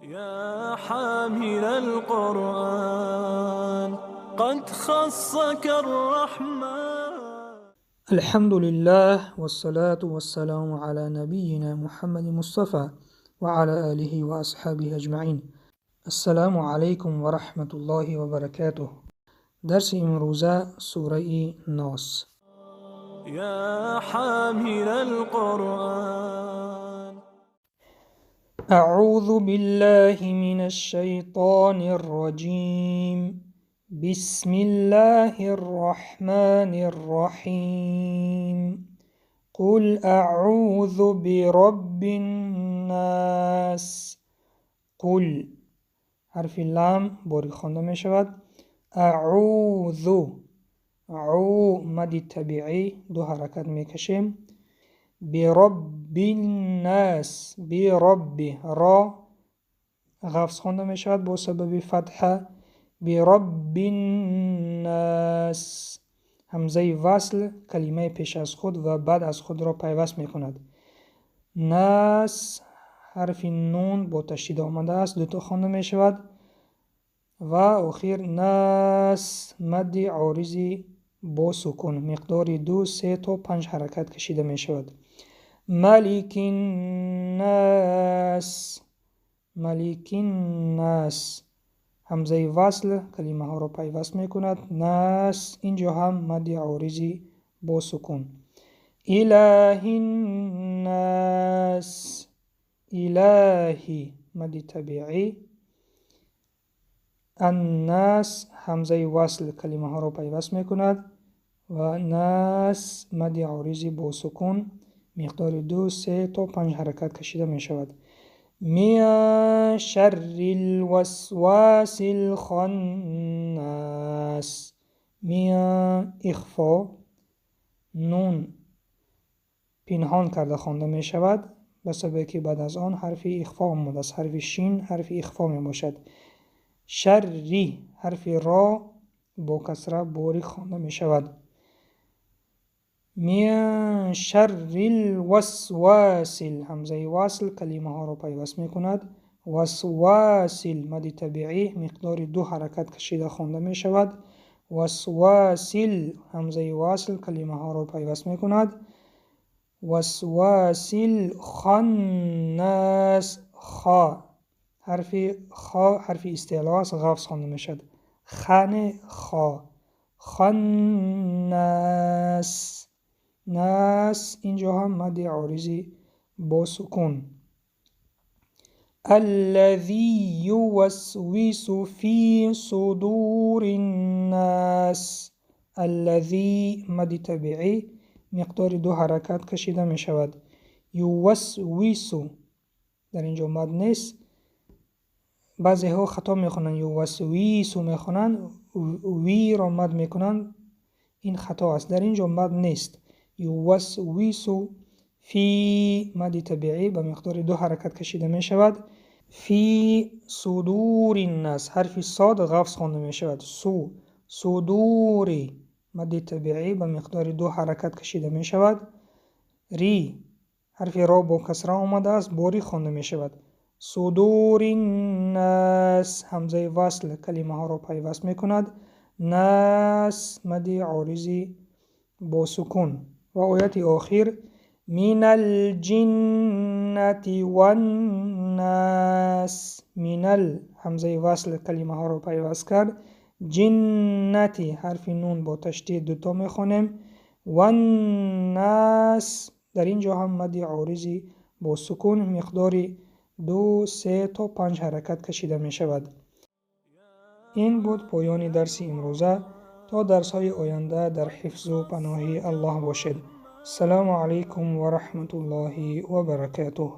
يا حامل القرآن قد خصك الرحمن. الحمد لله والصلاة والسلام على نبينا محمد مصطفى وعلى آله وأصحابه أجمعين. السلام عليكم ورحمة الله وبركاته. درس امروزه سوره ناس. يا حامل القرآن أعوذ بالله من الشيطان الرجيم. بسم الله الرحمن الرحيم. قل أعوذ برب الناس. قل حرف لام باری خوانده می شود. اعوذ عو مد طبیعی دو حرکت می کشیم. برب الناس برب را غفظ خوانده می شود با سبب فتحه. برب الناس همزه وصل کلمه پیش از خود و بعد از خود را پیوست می کند. ناس حرف نون با تشدید آمده است، دوتا خوانده می شود. و اخیر ناس مد عارضی با سکون مقدار 2 3 تا 5 حرکت کشیده می شود. ملک الناس ملک الناس همزه وصل کلمه ها را پیوست می کند. ناس اینجا هم مد عارضی با سکون. اله الناس الهی مد طبیعی. الناس همزه وصل کلمه ها را پیوست می کند و ناس مد عارضی با سکون مقدار 2 3 تا 5 حرکت کشیده می شود. من شر الوسواس الخناس. من اخفا نون پنهان کرده خوانده می شود به سبب که بعد از آن حرف اخفا آمده است. حرف شین حرف اخفا می باشد. شری حرف را با کسره باریک خوانده می شود. من شر الوسواس همزه وصل کلمه ها را پیوست می کند. وسواس مد طبیعی مقدار 2 حرکت کشیده خوانده می شود. وسواس همزه وصل کلمه ها را پیوست می کند. وسواس الخناس حرف استعلا است، غفظ خوانده می شود. خن خا خناس ناس اینجا هم مد عارضی با سکون. الذی یوسوس فی صدور الناس الذی مد طبیعی مقدار 2 حرکت کشیده می شود. یوسوس در اینجا مد نیست. بعضی ها خطا می خوانند یوسویس می خوانند وی را مد می کنند، این خطا است. در اینجا مد نیست. یوسویس فی مد طبیعی به مقدار 2 حرکت کشیده می شود. فی صدور الناس حرف صاد غفظ خوانده می شود. صدور مد طبیعی به مقدار 2 حرکت کشیده می شود. ری حرف را با کسره آمده است، باریک خوانده می شود. صدور الناس همزه وصل کلمه ها را پیوست می کند. ناس مد عارضی با سکون. و آیت آخر من الجنة والناس من همزه وصل کلمه ها را پیوست کرد. جنتی حرف نون با تشدید دوتا می خوانیم. والناس در اینجا هم مد عارضی با سکون مقدار 2 3 تا 5 حرکت کشیده می شود. این بود پایان درس امروزه. تا درس های آینده در حفظ و پناه الله باشد. السلام علیکم و رحمت الله و برکاته.